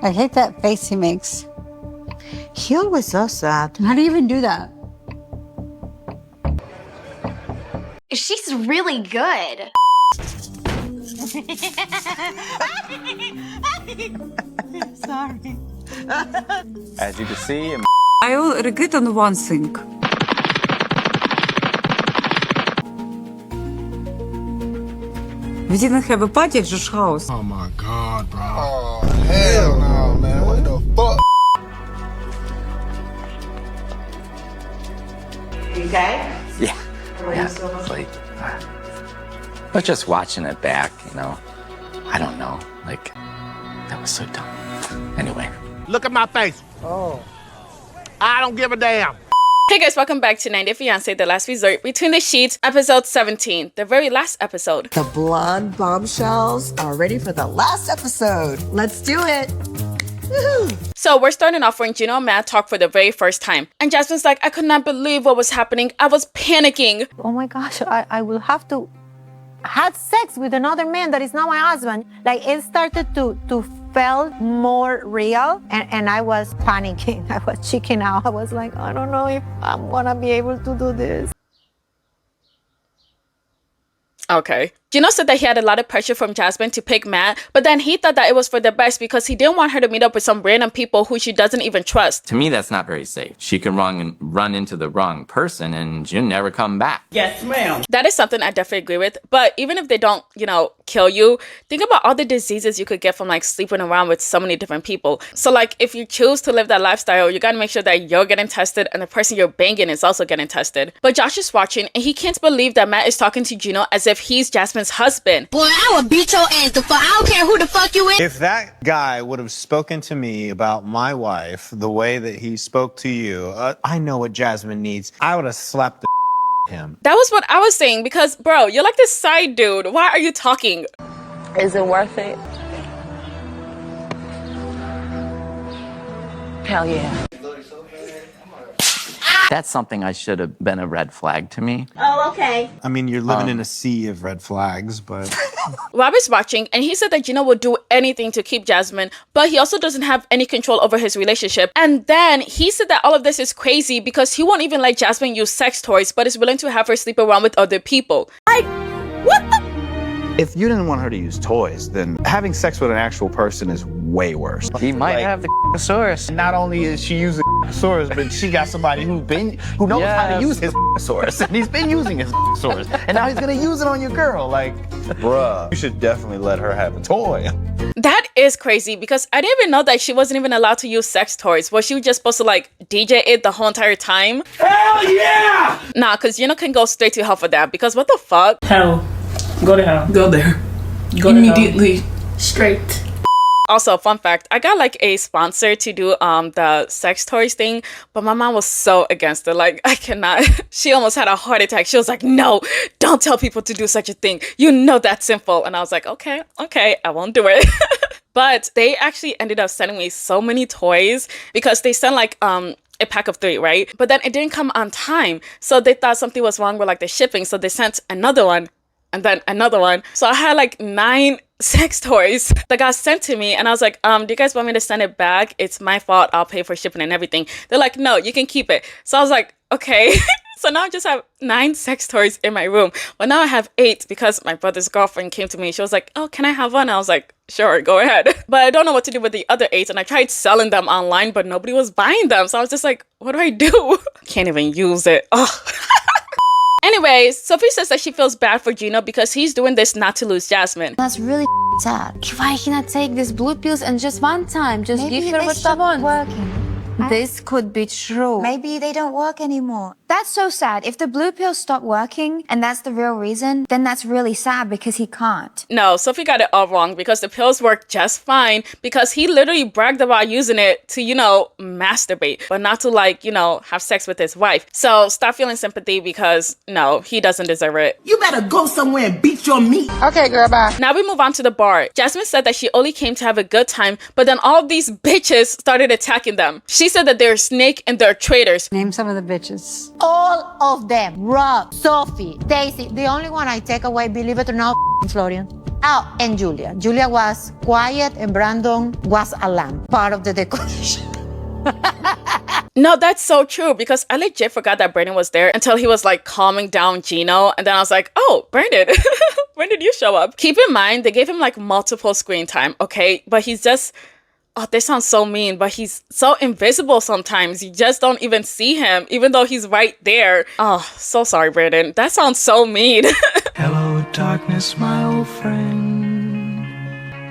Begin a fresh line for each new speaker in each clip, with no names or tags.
I hate that face he makes.
He always does that.
How do you even do that?
She's really good.
Sorry.
As you can see,
I will regret on one thing. We didn't have a party at Josh's house.
Oh my God, bro. Oh, hell no, man. What the fuck?
You okay?
yeah. Like, but just watching it back, you know, I don't know. Like, that was so dumb. Anyway.
Look at my face. Oh. I don't give a damn.
Hey guys, welcome back to 90 Fiance, The Last Resort, Between the Sheets, episode 17, the very last episode.
The blonde bombshells are ready for the last episode. Let's do it. Woo-hoo.
So we're starting off when Gino and Matt talk for the very first time. And Jasmine's like, I could not believe what was happening. I was panicking.
Oh my gosh, I will have to have sex with another man that is not my husband. Like, it started to felt more real, and I was panicking. I was checking out. I was like, I don't know if I'm gonna be able to do this.
Okay. Gino said that he had a lot of pressure from Jasmine to pick Matt, but then he thought that it was for the best because he didn't want her to meet up with some random people who she doesn't even trust.
To me, that's not very safe. She can run into the wrong person and she'll never come back.
Yes, ma'am.
That is something I definitely agree with. But even if they don't, you know, kill you, think about all the diseases you could get from like sleeping around with so many different people. So like if you choose to live that lifestyle, you gotta make sure that you're getting tested and the person you're banging is also getting tested. But Josh is watching and he can't believe that Matt is talking to Gino as if he's Jasmine's husband.
Boy, I would beat your ass the fuck. I don't care who the fuck you is.
If that guy would have spoken to me about my wife the way that he spoke to you, I know what Jasmine needs. I would have slapped the him.
That was what I was saying because, bro, you're like this side dude. Why are you talking?
Is it worth it? Hell yeah.
That's something I should have been a red flag to me.
Oh, okay.
I mean, you're living in a sea of red flags, but...
Rob is watching, and he said that Gino would do anything to keep Jasmine, but he also doesn't have any control over his relationship. And then he said that all of this is crazy because he won't even let Jasmine use sex toys, but is willing to have her sleep around with other people. Like, what the...
If you didn't want her to use toys, then having sex with an actual person is way worse.
He might have the source.
Not only is she using source, but she got somebody who knows how to use his source, and he's been using his source, and now he's gonna use it on your girl. Like, bruh, you should definitely let her have a toy.
That is crazy because I didn't even know that she wasn't even allowed to use sex toys. Was she just supposed to like DJ it the whole entire time?
Hell yeah!
Nah, because Gino can go straight to hell for that because what the fuck?
Hell. Go to hell. Go there. Go immediately. Straight.
Also, fun fact, I got like a sponsor to do the sex toys thing, but my mom was so against it. Like, I cannot. She almost had a heart attack. She was like, no, don't tell people to do such a thing. You know that's sinful. And I was like, okay, I won't do it. But they actually ended up sending me so many toys because they sent like a pack of 3, right? But then it didn't come on time. So they thought something was wrong with like the shipping. So they sent another one. And then another one. So I had like 9 sex toys that got sent to me. And I was like, do you guys want me to send it back? It's my fault. I'll pay for shipping and everything. They're like, no, you can keep it. So I was like, okay. So now I just have 9 sex toys in my room. Well, now I have 8 because my brother's girlfriend came to me. She was like, oh, can I have one? I was like, sure, go ahead. But I don't know what to do with the other 8. And I tried selling them online, but nobody was buying them. So I was just like, what do I do? Can't even use it. Oh. Anyways, Sophie says that she feels bad for Gino because he's doing this not to lose Jasmine.
That's really sad. Why cannot take these blue pills and just one time just
Maybe
give her what she wants?
Working. This could be true.
Maybe they don't work anymore. That's so sad. If the blue pills stop working and that's the real reason, then that's really sad because he can't.
No, Sophie got it all wrong because the pills work just fine because he literally bragged about using it to, you know, masturbate, but not to like, you know, have sex with his wife. So stop feeling sympathy because no, he doesn't deserve it.
You better go somewhere and beat your meat.
Okay, girl, bye.
Now we move on to the bar. Jasmine said that she only came to have a good time, but then all of these bitches started attacking them. She said that they're snake and they're traitors.
Name some of the bitches.
All of them. Rob, Sophie, Daisy. The only one I take away, believe it or not, Florian. Oh, and Julia. Julia was quiet and Brandon was a lamb, part of the decoration.
No, that's so true because I legit forgot that Brandon was there until he was like calming down Gino. And then I was like, oh, Brandon, when did you show up? Keep in mind, they gave him like multiple screen time, okay? But he's just, oh, this sounds so mean, but he's so invisible sometimes. You just don't even see him, even though he's right there. Oh, so sorry, Brandon. That sounds so mean.
Hello, darkness, my old friend.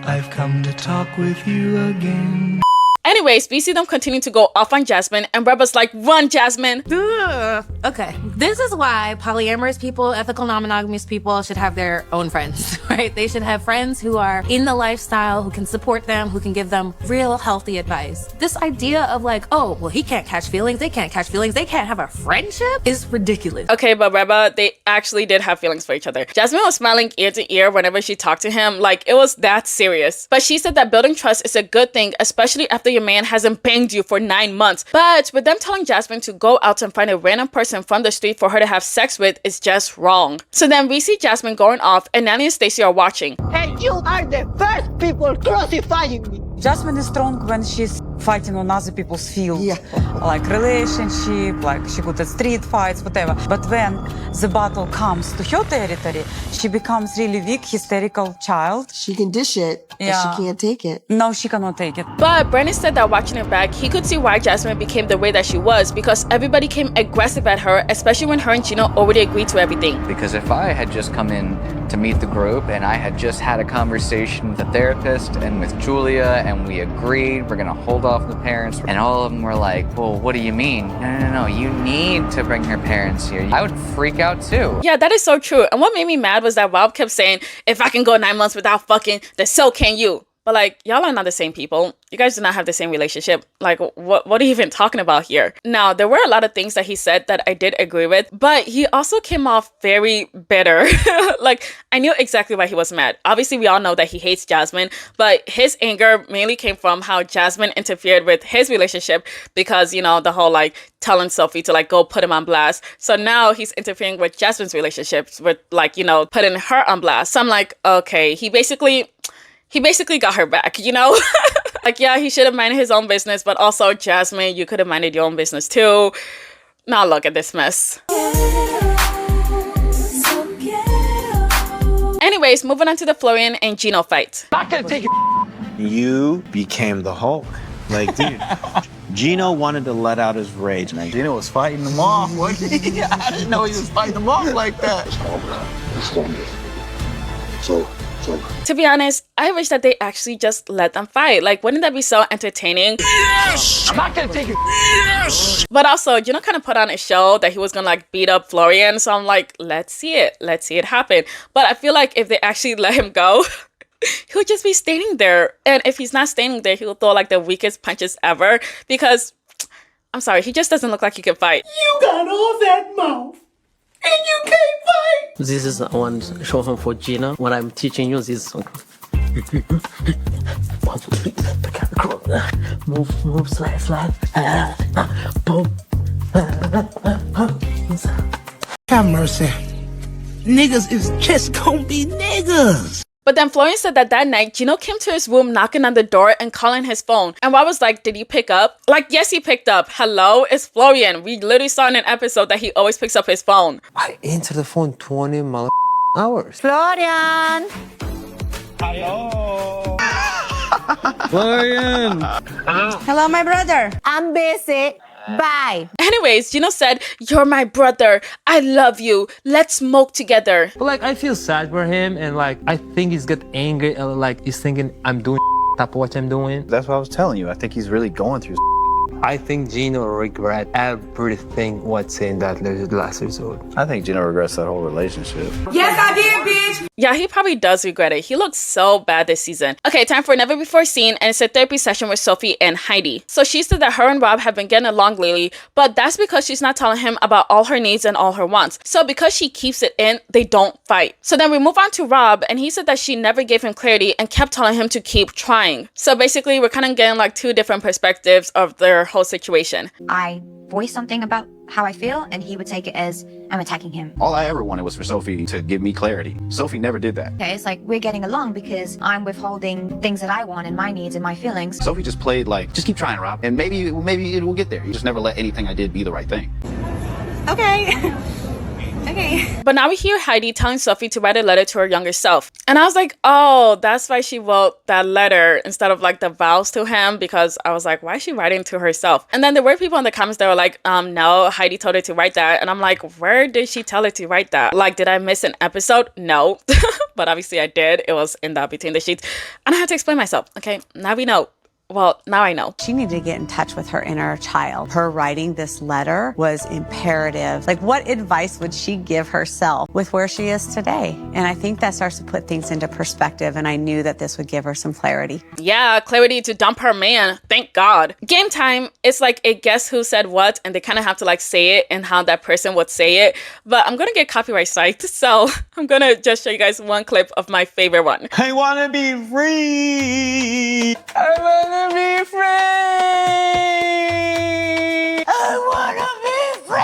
I've come to talk with you again.
Anyways, we see them continue to go off on Jasmine, and Rebecca's like, run, Jasmine.
Ugh. Okay, this is why polyamorous people, ethical non-monogamous people should have their own friends, right? They should have friends who are in the lifestyle, who can support them, who can give them real healthy advice. This idea of like, oh, well, he can't catch feelings, they can't catch feelings, they can't have a friendship is ridiculous.
Okay, but Rebecca, they actually did have feelings for each other. Jasmine was smiling ear to ear whenever she talked to him, like it was that serious. But she said that building trust is a good thing, especially after your man hasn't banged you for 9 months. But with them telling Jasmine to go out and find a random person from the street for her to have sex with is just wrong. So then we see Jasmine going off and Natalie and Stacey are watching.
And you are the first people crucifying me.
Jasmine is strong when she's fighting on other people's field, like relationship, like she good at street fights, whatever. But when the battle comes to her territory, she becomes really weak, hysterical child.
She can dish it, but she can't take it.
No, she cannot take it.
But Brandon said that watching it back, he could see why Jasmine became the way that she was because everybody came aggressive at her, especially when her and Gino already agreed to everything.
Because if I had just come in to meet the group and I had just had a conversation with the therapist and with Julia and we agreed we're gonna hold off the parents and all of them were like, well, what do you mean? No, you need to bring her parents here. I would freak out too.
Yeah, that is so true. And what made me mad was that Rob kept saying, if I can go 9 months without fucking, then so can you. But like, y'all are not the same people. You guys do not have the same relationship. Like, what are you even talking about here? Now, there were a lot of things that he said that I did agree with, but he also came off very bitter. Like, I knew exactly why he was mad. Obviously, we all know that he hates Jasmine, but his anger mainly came from how Jasmine interfered with his relationship because, you know, the whole like telling Sophie to like go put him on blast. So now he's interfering with Jasmine's relationships with like, you know, putting her on blast. So I'm like, okay, he basically got her back, you know? Like, yeah, he should have minded his own business, but also, Jasmine, you could have minded your own business too. Now look at this mess. Anyways, moving on to the Florian and Gino fight.
Not gonna take it. You became the Hulk. Like, dude, Gino wanted to let out his rage.
Man, Gino was fighting them off, wasn't he? I didn't know he was fighting them off like that.
To be honest, I wish that they actually just let them fight. Like, wouldn't that be so entertaining?
Yes! I'm not gonna take it. Yes!
But also, Gino kind of put on a show that he was gonna like beat up Florian. So I'm like, let's see it. Let's see it happen. But I feel like if they actually let him go, he'll just be standing there. And if he's not standing there, he'll throw like the weakest punches ever. Because, I'm sorry, he just doesn't look like he can fight.
You got all that mouth. And you can't fight!
This is one show home for Gina. When I'm teaching you this song. Move, slide. Boom.
Have mercy. Niggas is just gonna be niggas.
But then Florian said that night, Gino came to his room knocking on the door and calling his phone. And Rob was like, did he pick up? Like, yes, he picked up. Hello, it's Florian. We literally saw in an episode that he always picks up his phone.
I answered the phone 20 hours.
Florian!
Hello.
Florian!
Hello, my brother. I'm busy. Bye.
Anyways, Gino said, you're my brother. I love you. Let's smoke together.
But like, I feel sad for him, and like, I think he's got angry, and like, he's thinking I'm doing type of what I'm doing.
That's what I was telling you. I think he's really going through.
I think Gino regret everything what's in that last episode.
I think Gino regrets that whole relationship.
Yes, I did, bitch!
Yeah, he probably does regret it. He looks so bad this season. Okay, time for Never Before Seen, and it's a therapy session with Sophie and Heidi. So she said that her and Rob have been getting along lately, but that's because she's not telling him about all her needs and all her wants. So because she keeps it in, they don't fight. So then we move on to Rob, and he said that she never gave him clarity and kept telling him to keep trying. So basically, we're kind of getting like two different perspectives of their whole situation.
I voiced something about how I feel, and he would take it as I'm attacking him.
All I ever wanted was for Sophie to give me clarity. Sophie never did that.
Okay, it's like we're getting along because I'm withholding things that I want and my needs and my feelings.
Sophie just played like, just keep trying, Rob, and maybe it will get there. You just never let anything I did be the right thing.
Okay. Okay.
But now we hear Heidi telling Sophie to write a letter to her younger self. And I was like, oh, that's why she wrote that letter instead of like the vows to him, because I was like, why is she writing to herself? And then there were people in the comments that were like, no, Heidi told her to write that. And I'm like, where did she tell her to write that? Like, did I miss an episode? No. But obviously I did. It was in the Between the Sheets. And I had to explain myself. Okay, now we know. Well, now I know.
She needed to get in touch with her inner child. Her writing this letter was imperative. Like, what advice would she give herself with where she is today? And I think that starts to put things into perspective, and I knew that this would give her some clarity.
Yeah, clarity to dump her man. Thank God. Game time, it's like a guess who said what, and they kind of have to like say it and how that person would say it. But I'm gonna get copyright striked, so I'm gonna just show you guys one clip of my favorite one.
I wanna be free. I wanna be free. I wanna be free.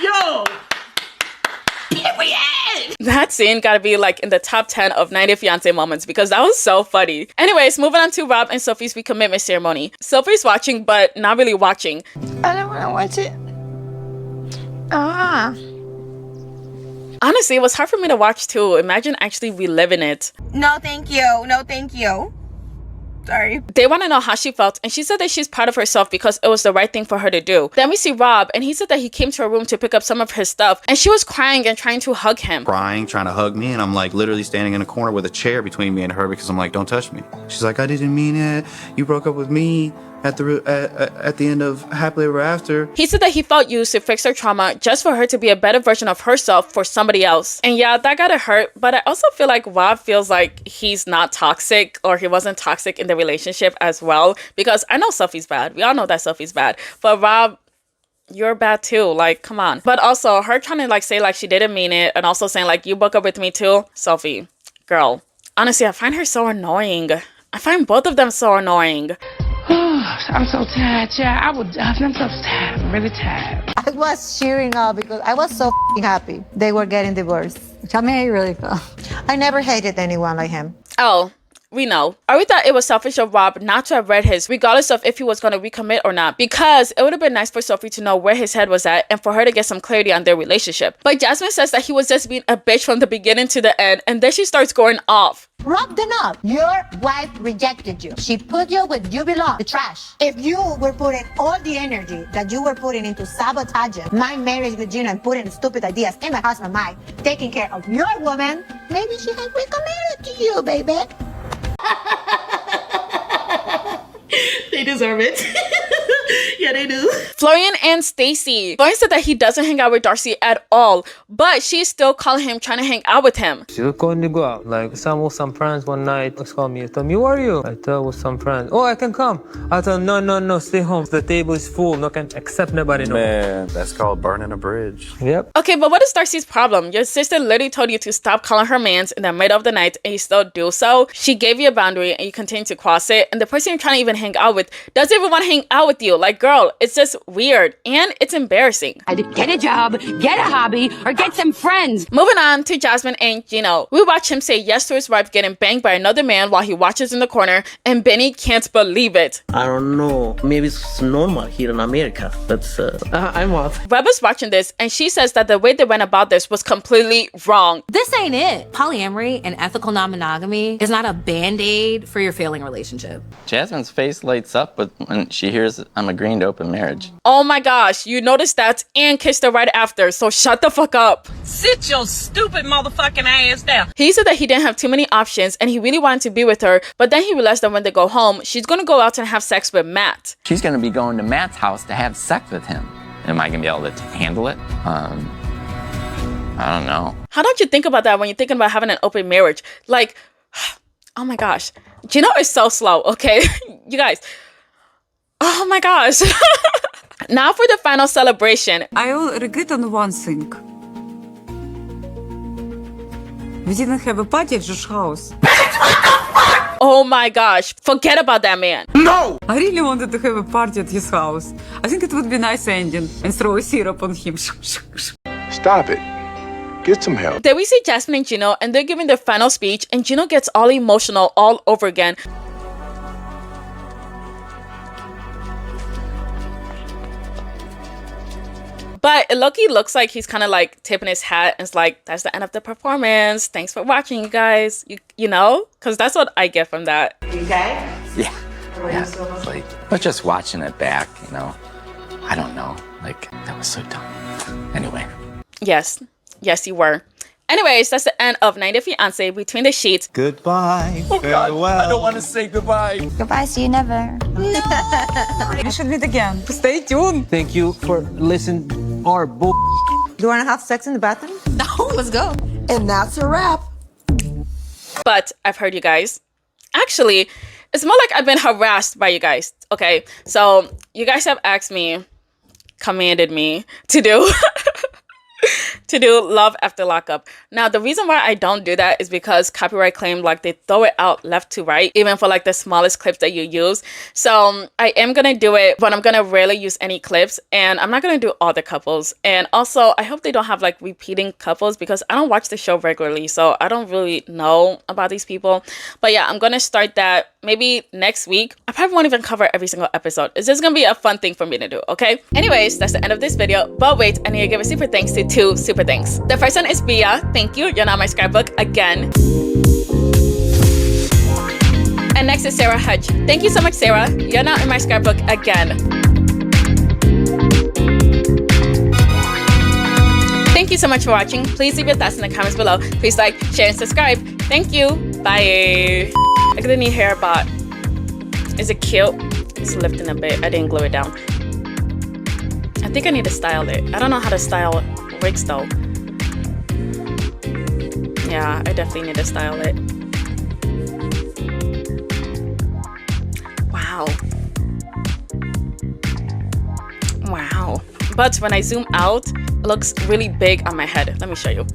Yo! Period!
That scene gotta be like in the top 10 of 90 Fiance moments because that was so funny. Anyways, moving on to Rob and Sophie's recommitment ceremony. Sophie's watching, but not really watching.
I don't want to watch it. Ah.
Honestly, it was hard for me to watch too. Imagine actually reliving it.
No, thank you. No, thank you. Sorry.
They want to know how she felt, and she said that she's proud of herself because it was the right thing for her to do. Then we see Rob, and he said that he came to her room to pick up some of his stuff, and she was crying and trying to hug him.
Crying, trying to hug me, and I'm like literally standing in a corner with a chair between me and her because I'm like, don't touch me. She's like, I didn't mean it. You broke up with me at the end of Happily Ever After.
He said that he felt used to fix her trauma just for her to be a better version of herself for somebody else. And yeah, that gotta hurt, but I also feel like Rob feels like he's not toxic, or he wasn't toxic in the relationship as well, because I know Sophie's bad. We all know that Sophie's bad, but Rob, you're bad too. Like, come on. But also her trying to like say like she didn't mean it, and also saying like you broke up with me too. Sophie, girl, honestly, I find her so annoying. I find both of them so annoying.
I'm so tired, yeah. I'm so tired. I'm really tired.
I was cheering up because I was so f***ing happy they were getting divorced.
Tell me how you really feel.
I never hated anyone like him.
Oh, we know. We thought it was selfish of Rob not to have read his, regardless of if he was going to recommit or not, because it would have been nice for Sophie to know where his head was at and for her to get some clarity on their relationship. But Jasmine says that he was just being a bitch from the beginning to the end, and then she starts going off.
Rob the knob. Your wife rejected you. She put you with you belong, the trash. If you were putting all the energy that you were putting into sabotaging my marriage with Gino and putting stupid ideas in my husband's mind, taking care of your woman, maybe she had recommitted to you, baby.
They deserve it. Yeah, they do.
Florian and Stacy. Florian said that he doesn't hang out with Darcy at all, but she's still calling him, trying to hang out with him.
She was going to go out. Like, some friends one night. She called me. Told me, where are you? I told with some friends. Oh, I can come. I told no, stay home. The table is full. No can accept nobody. No.
Man, that's called burning a bridge.
Yep.
Okay, but what is Darcy's problem? Your sister literally told you to stop calling her mans in the middle of the night, and you still do so. She gave you a boundary, and you continue to cross it. And the person you're trying to even hang out with doesn't even want to hang out with you. Like, girl, it's just weird, and it's embarrassing.
Get a job, get a hobby, or get some friends.
Moving on to Jasmine and Gino. We watch him say yes to his wife getting banged by another man while he watches in the corner, and Benny can't believe it.
I don't know. Maybe it's normal here in America. That's I'm off.
Rebecca's watching this, and she says that the way they went about this was completely wrong.
This ain't it. Polyamory and ethical non-monogamy is not a band-aid for your failing relationship.
Jasmine's face lights up when she hears I'm agreeing to open marriage.
Oh my gosh, you noticed that and kissed her right after, so shut the fuck up.
Sit your stupid motherfucking ass down.
He said that he didn't have too many options and he really wanted to be with her, but then he realized that when they go home, she's gonna go out and have sex with Matt.
She's gonna be going to Matt's house to have sex with him. Am I gonna be able to handle it? I don't know.
How don't you think about that when you're thinking about having an open marriage? Like, oh my gosh. Gino is so slow, okay? You guys. Oh my gosh. Now for the final celebration.
I will regret on one thing. We didn't have a party at Josh's house.
Oh my gosh, forget about that man.
No! I really wanted to have a party at his house. I think it would be a nice ending and throw a syrup on him.
Stop it. Get some help.
Then we see Jasmine and Gino, and they're giving their final speech, and Gino gets all emotional all over again. But Loki looks like he's kind of like tipping his hat and it's like, that's the end of the performance. Thanks for watching, you guys. You know? Because that's what I get from that.
Okay?
Yeah. It's like, but just watching it back, you know, I don't know. Like, that was so dumb. Anyway.
Yes. Yes, you were. Anyways, that's the end of 90 Fiance Between the Sheets.
Goodbye.
Oh, God. I don't want to say goodbye.
Goodbye, see you never.
We should meet again. Stay tuned.
Thank you for listening our bull.
You want to have sex in the bathroom?
No, let's go.
And that's a wrap.
But I've heard you guys. Actually, it's more like I've been harassed by you guys. Okay, so you guys have asked me, commanded me to do to do Love After Lockup. Now, the reason why I don't do that is because copyright claim, like, they throw it out left to right, even for like the smallest clips that you use. So I am gonna do it, but I'm gonna rarely use any clips, and I'm not gonna do all the couples. And also, I hope they don't have like repeating couples because I don't watch the show regularly, so I don't really know about these people. But yeah, I'm gonna start that maybe next week. I probably won't even cover every single episode. It's just gonna be a fun thing for me to do, okay? Anyways, that's the end of this video. But wait, I need to give a super thanks to two super thanks. The first one is Bia. Thank you. You're not my scrapbook again. And next is Sarah Hutch. Thank you so much, Sarah. You're not in my scrapbook again. Thank you so much for watching. Please leave your thoughts in the comments below. Please like, share, and subscribe. Thank you. Bye. I got a new hair bot. Is it cute? It's lifting a bit. I didn't glue it down. I think I need to style it. I don't know how to style wigs though. Yeah, I definitely need to style it. Wow. Wow. But when I zoom out, it looks really big on my head. Let me show you.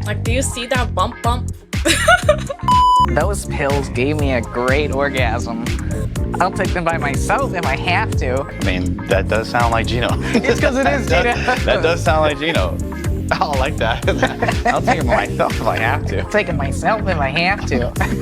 Like, do you see that bump?
Those pills gave me a great orgasm. I'll take them by myself if I have to.
I mean, that does sound like Gino.
It's because it is Gino.
That does sound like Gino. I like that. I'll take them myself if I have to.
Take it myself if I have to.